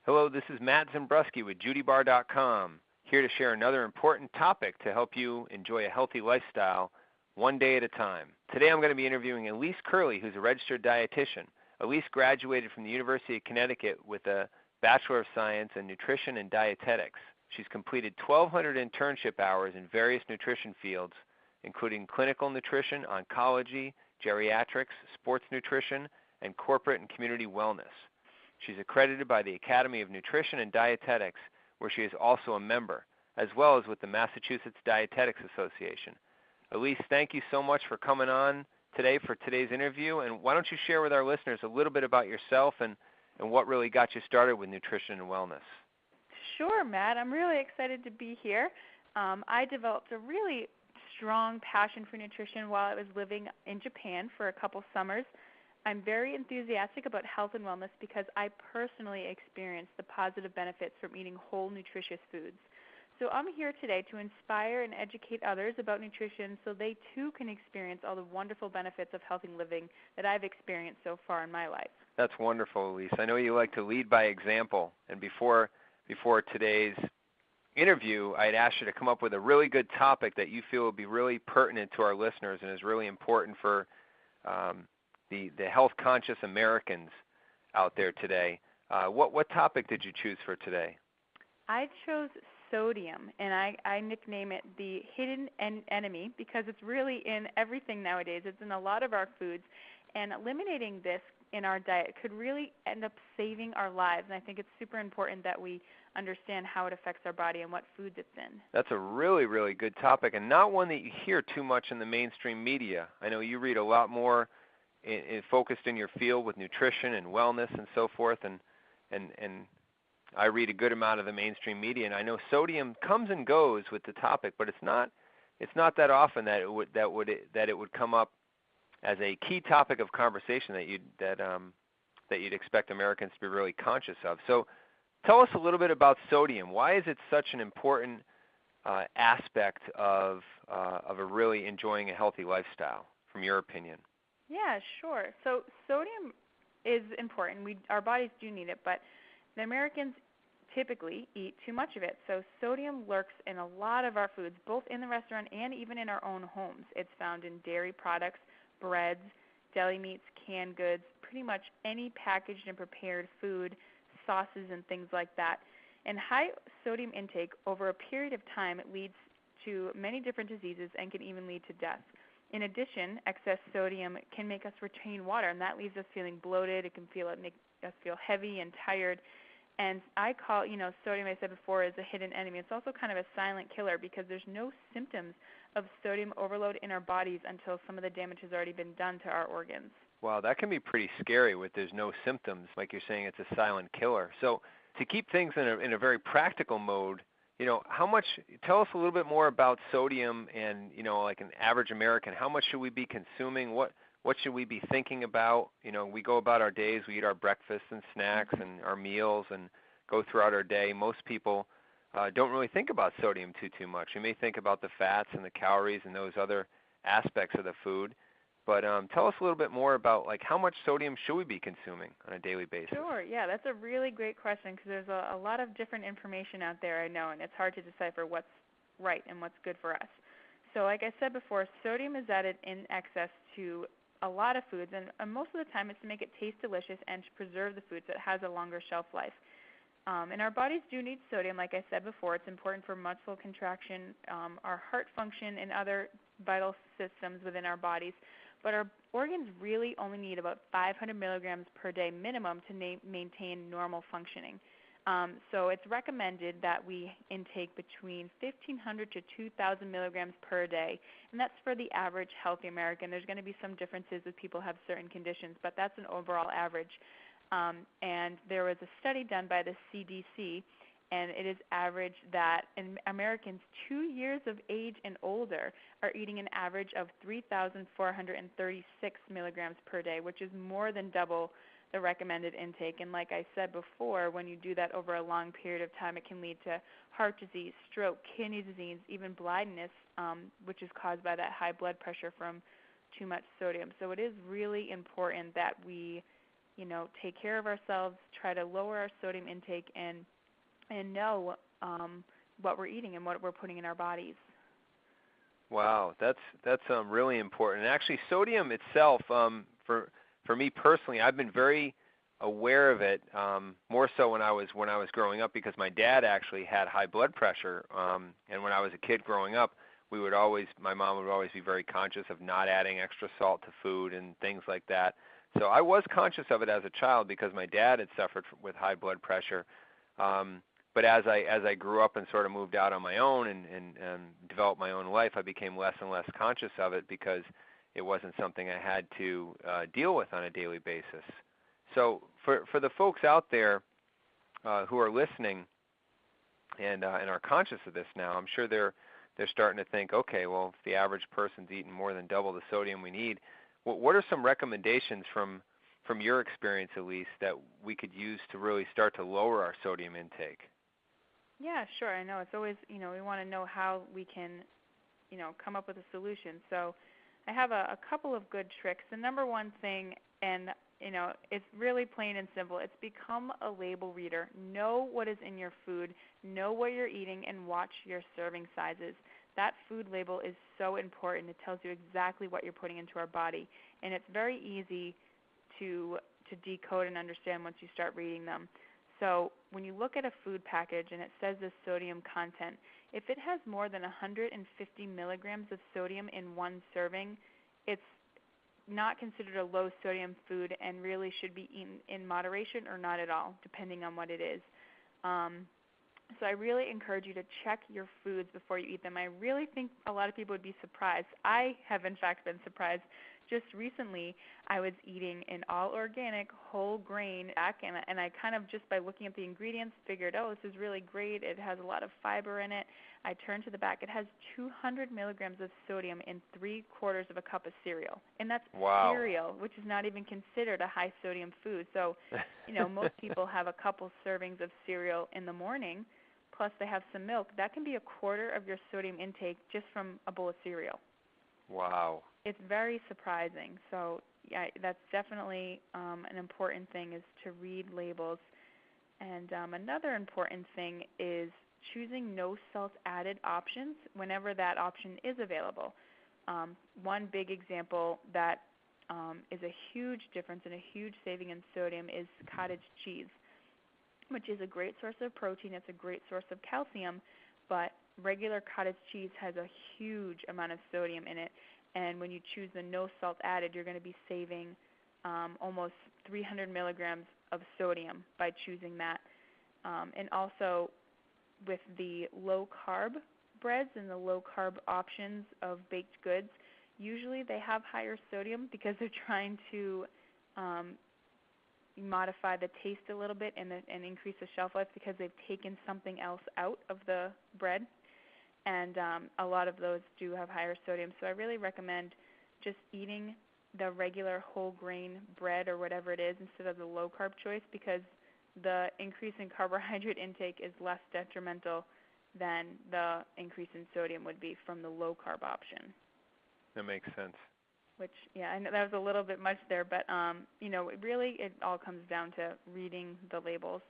Hello, this is Matt Zimbrowski with jutibar.com, here to share another important topic to help you enjoy a healthy lifestyle one day at a time. Today I'm going to be interviewing Elise Curley, who's a registered dietitian. Elise graduated from the University of Connecticut with a Bachelor of Science in Nutrition and Dietetics. She's completed 1,200 internship hours in various nutrition fields, including clinical nutrition, oncology, geriatrics, sports nutrition, and corporate and community wellness. She's accredited by the Academy of Nutrition and Dietetics, where she is also a member, as well as with the Massachusetts Dietetics Association. Elise, thank you so much for coming on today for today's interview, and why don't you share with our listeners a little bit about yourself and what really got you started with nutrition and wellness? Sure, Matt. I'm really excited to be here. I developed a really strong passion for nutrition while I was living in Japan for a couple summers. I'm very enthusiastic about health and wellness because I personally experienced the positive benefits from eating whole, nutritious foods. So I'm here today to inspire and educate others about nutrition so they too can experience all the wonderful benefits of healthy living that I've experienced so far in my life. That's wonderful, Elise. I know you like to lead by example, and before today's interview, I'd asked you to come up with a really good topic that you feel would be really pertinent to our listeners and is really important for the health-conscious Americans out there today. What topic did you choose for today? I chose sodium, and I nickname it the hidden enemy because it's really in everything nowadays. It's in a lot of our foods, and eliminating this in our diet could really end up saving our lives, and I think it's super important that we understand how it affects our body and what foods it's in. That's a really, really good topic, and not one that you hear too much in the mainstream media. I know you read a lot more focused in your field with nutrition and wellness and so forth, and I read a good amount of the mainstream media, and I know sodium comes and goes with the topic, but it's not that often that it would come up as a key topic of conversation that you'd expect Americans to be really conscious of. So tell us a little bit about sodium. Why is it such an important aspect of a really enjoying a healthy lifestyle, from your opinion? Yeah, sure. So sodium is important. Our bodies do need it, but the Americans typically eat too much of it. So sodium lurks in a lot of our foods, both in the restaurant and even in our own homes. It's found in dairy products, breads, deli meats, canned goods, pretty much any packaged and prepared food, sauces, and things like that. And high sodium intake over a period of time leads to many different diseases and can even lead to death. In addition, excess sodium can make us retain water, and that leaves us feeling bloated. It can make us feel heavy and tired. And I call, sodium, I said before, is a hidden enemy. It's also kind of a silent killer because there's no symptoms of sodium overload in our bodies until some of the damage has already been done to our organs. Wow, that can be pretty scary with there's no symptoms. Like you're saying, it's a silent killer. So to keep things in a very practical mode, tell us a little bit more about sodium and, like an average American, how much should we be consuming? What should we be thinking about? We go about our days, we eat our breakfasts and snacks and our meals and go throughout our day. Most people don't really think about sodium too much. You may think about the fats and the calories and those other aspects of the food. But tell us a little bit more about how much sodium should we be consuming on a daily basis? Sure, yeah, that's a really great question because there's a lot of different information out there, I know, and it's hard to decipher what's right and what's good for us. So like I said before, sodium is added in excess to a lot of foods, and most of the time it's to make it taste delicious and to preserve the food so it has a longer shelf life. And our bodies do need sodium, like I said before. It's important for muscle contraction, our heart function, and other vital systems within our bodies. But our organs really only need about 500 milligrams per day minimum to maintain normal functioning. So it's recommended that we intake between 1,500 to 2,000 milligrams per day, and that's for the average healthy American. There's going to be some differences if people have certain conditions, but that's an overall average. And there was a study done by the CDC, and it is averaged that Americans 2 years of age and older are eating an average of 3,436 milligrams per day, which is more than double the recommended intake. And like I said before, when you do that over a long period of time, it can lead to heart disease, stroke, kidney disease, even blindness, which is caused by that high blood pressure from too much sodium. So it is really important that we take care of ourselves, try to lower our sodium intake, and know what we're eating and what we're putting in our bodies. Wow, that's really important. And actually, sodium itself, for me personally, I've been very aware of it, more so when I was growing up, because my dad actually had high blood pressure, and when I was a kid growing up, my mom would always be very conscious of not adding extra salt to food and things like that. So I was conscious of it as a child because my dad had suffered with high blood pressure. But as I grew up and sort of moved out on my own and developed my own life, I became less and less conscious of it because it wasn't something I had to deal with on a daily basis. So for the folks out there who are listening and are conscious of this now, I'm sure they're starting to think, okay, well, if the average person's eating more than double the sodium we need, what are some recommendations from your experience, Elise, that we could use to really start to lower our sodium intake? Yeah, sure. I know it's always, we want to know how we can, come up with a solution. So I have a couple of good tricks. The number one thing, and it's really plain and simple. It's become a label reader. Know what is in your food, know what you're eating, and watch your serving sizes. That food label is so important. It tells you exactly what you're putting into our body, and it's very easy to decode and understand once you start reading them. So when you look at a food package and it says the sodium content, if it has more than 150 milligrams of sodium in one serving, it's not considered a low sodium food and really should be eaten in moderation or not at all, depending on what it is. So I really encourage you to check your foods before you eat them. I really think a lot of people would be surprised. I have, in fact, been surprised. Just recently, I was eating an all-organic, whole grain pack, and I kind of, just by looking at the ingredients, figured, oh, this is really great. It has a lot of fiber in it. I turned to the back. It has 200 milligrams of sodium in 3/4 of a cup of cereal. And that's Wow. cereal, which is not even considered a high-sodium food. So, most people have a couple servings of cereal in the morning, plus they have some milk. That can be 1/4 of your sodium intake just from a bowl of cereal. Wow. It's very surprising. So, yeah, that's definitely an important thing, is to read labels. And another important thing is choosing no salt added options whenever that option is available. One big example that is a huge difference and a huge saving in sodium is cottage cheese, which is a great source of protein. It's a great source of calcium, but regular cottage cheese has a huge amount of sodium in it. And when you choose the no salt added, you're going to be saving almost 300 milligrams of sodium by choosing that. And also with the low-carb breads and the low-carb options of baked goods, usually they have higher sodium because they're trying to modify the taste a little bit and increase the shelf life because they've taken something else out of the bread. And a lot of those do have higher sodium. So I really recommend just eating the regular whole grain bread or whatever it is instead of the low-carb choice, because the increase in carbohydrate intake is less detrimental than the increase in sodium would be from the low-carb option. That makes sense. Which, yeah, I know that was a little bit much there, but, really it all comes down to reading the labels.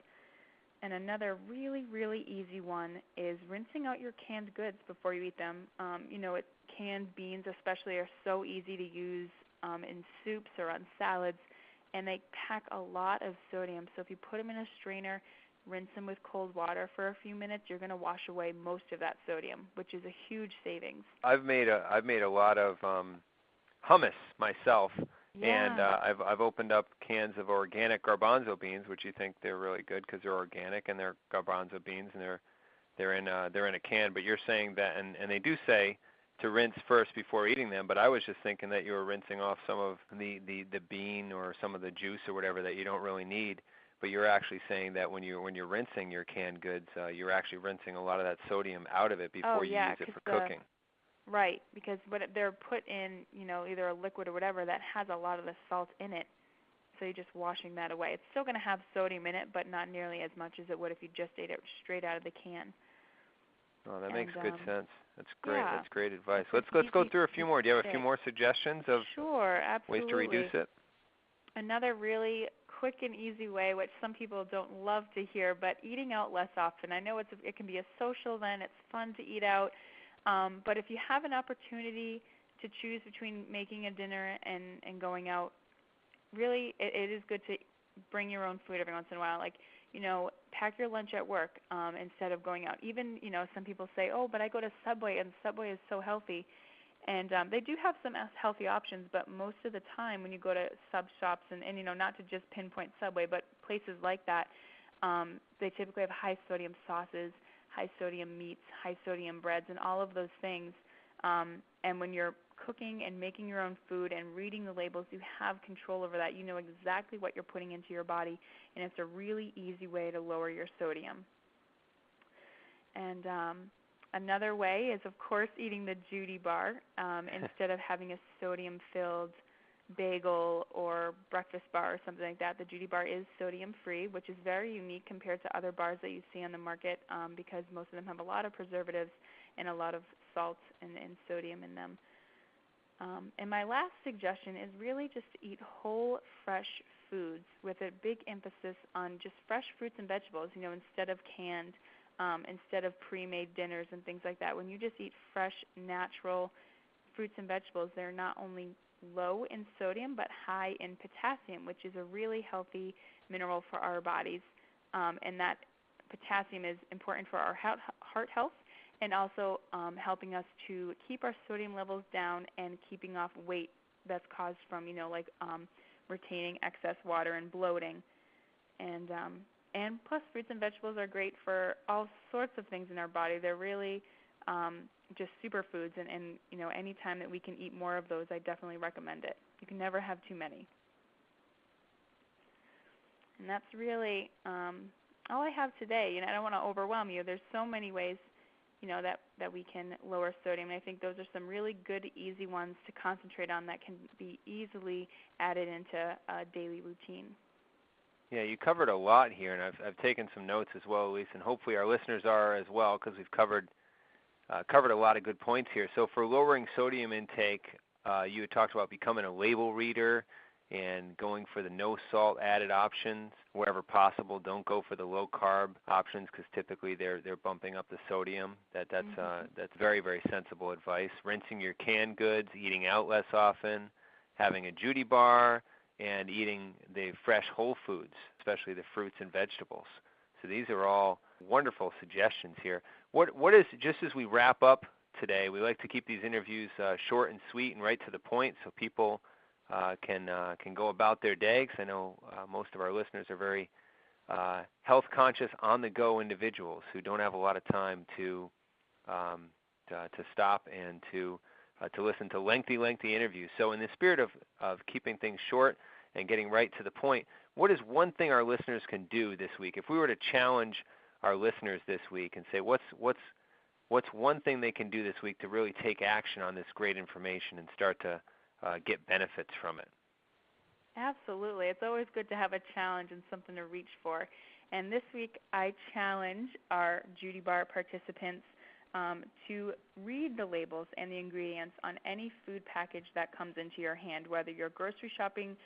And another really, really easy one is rinsing out your canned goods before you eat them. Canned beans especially are so easy to use in soups or on salads, and they pack a lot of sodium. So if you put them in a strainer, rinse them with cold water for a few minutes, you're going to wash away most of that sodium, which is a huge savings. I've made a lot of hummus myself. Yeah. And I've opened up cans of organic garbanzo beans, which you think they're really good because they're organic and they're garbanzo beans and they're in a can. But you're saying that, and they do say to rinse first before eating them. But I was just thinking that you were rinsing off some of the bean or some of the juice or whatever that you don't really need. But you're actually saying that when you're rinsing your canned goods, you're actually rinsing a lot of that sodium out of it before you use it for cooking. Right, because what they're put in, either a liquid or whatever that has a lot of the salt in it. So you're just washing that away. It's still going to have sodium in it, but not nearly as much as it would if you just ate it straight out of the can. Oh, that makes good sense. That's great. Yeah, That's great advice. Let's go through a few more. Do you have a few more suggestions of Sure, absolutely. ways to reduce it? Another really quick and easy way, which some people don't love to hear, but eating out less often. I know it can be a social event. It's fun to eat out. But if you have an opportunity to choose between making a dinner and going out, really it is good to bring your own food every once in a while. Like, pack your lunch at work instead of going out. Even, some people say, oh, but I go to Subway, and Subway is so healthy. And they do have some healthy options, but most of the time when you go to sub shops, and not to just pinpoint Subway, but places like that, they typically have high sodium sauces, high sodium meats, high sodium breads, and all of those things. And when you're cooking and making your own food and reading the labels, you have control over that. You know exactly what you're putting into your body, and it's a really easy way to lower your sodium. And another way is, of course, eating the jutibar instead of having a sodium-filled bagel or breakfast bar or something like that. The jutibar is sodium-free, which is very unique compared to other bars that you see on the market because most of them have a lot of preservatives and a lot of salt and sodium in them. And my last suggestion is really just to eat whole, fresh foods with a big emphasis on just fresh fruits and vegetables, instead of canned, instead of pre-made dinners and things like that. When you just eat fresh, natural fruits and vegetables, they're not only low in sodium but high in potassium, which is a really healthy mineral for our bodies. And that potassium is important for our heart health and also helping us to keep our sodium levels down and keeping off weight that's caused from, retaining excess water and bloating. And plus, fruits and vegetables are great for all sorts of things in our body. They're really just superfoods, and any time that we can eat more of those, I definitely recommend it. You can never have too many. And that's really all I have today. I don't want to overwhelm you. There's so many ways, that we can lower sodium. And I think those are some really good, easy ones to concentrate on that can be easily added into a daily routine. Yeah, you covered a lot here, and I've taken some notes as well, Elise, and hopefully our listeners are as well, because we've covered a lot of good points here. So for lowering sodium intake, you had talked about becoming a label reader and going for the no salt added options wherever possible. Don't go for the low carb options because typically they're bumping up the sodium. That's very, very sensible advice. Rinsing your canned goods, eating out less often, having a jutibar, and eating the fresh whole foods, especially the fruits and vegetables. So these are all wonderful suggestions here. What is, just as we wrap up today, we like to keep these interviews short and sweet and right to the point so people can go about their day, because I know most of our listeners are very health conscious, on the go individuals who don't have a lot of time to stop and to listen to lengthy interviews. So in the spirit of keeping things short and getting right to the point, what is one thing our listeners can do this week? If we were to challenge our listeners this week and say, what's one thing they can do this week to really take action on this great information and start to get benefits from it? Absolutely. It's always good to have a challenge and something to reach for. And this week I challenge our jutibar participants to read the labels and the ingredients on any food package that comes into your hand, whether you're grocery shopping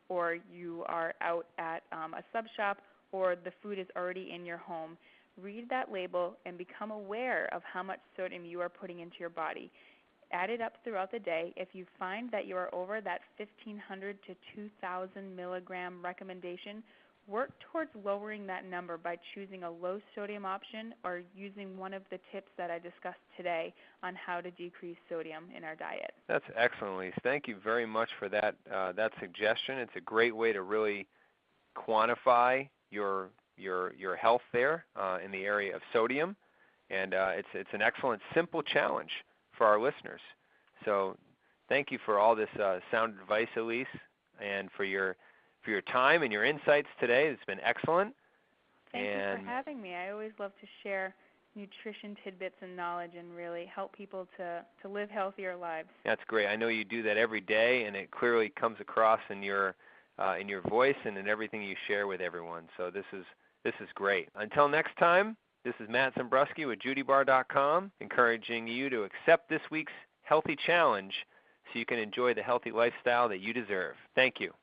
or you are out at a sub shop or the food is already in your home. Read that label and become aware of how much sodium you are putting into your body. Add it up throughout the day. If you find that you are over that 1,500 to 2,000 milligram recommendation, work towards lowering that number by choosing a low sodium option or using one of the tips that I discussed today on how to decrease sodium in our diet. That's excellent, Lise. Thank you very much for that suggestion. It's a great way to really quantify your health there in the area of sodium, and it's an excellent, simple challenge for our listeners. So thank you for all this sound advice, Elise, and for your time and your insights today. It's been excellent. Thank you for having me. I always love to share nutrition tidbits and knowledge and really help people to live healthier lives. That's great. I know you do that every day, and it clearly comes across in your voice and in everything you share with everyone. So this is great. Until next time, this is Matt Zembruski with jutibar.com, encouraging you to accept this week's healthy challenge so you can enjoy the healthy lifestyle that you deserve. Thank you.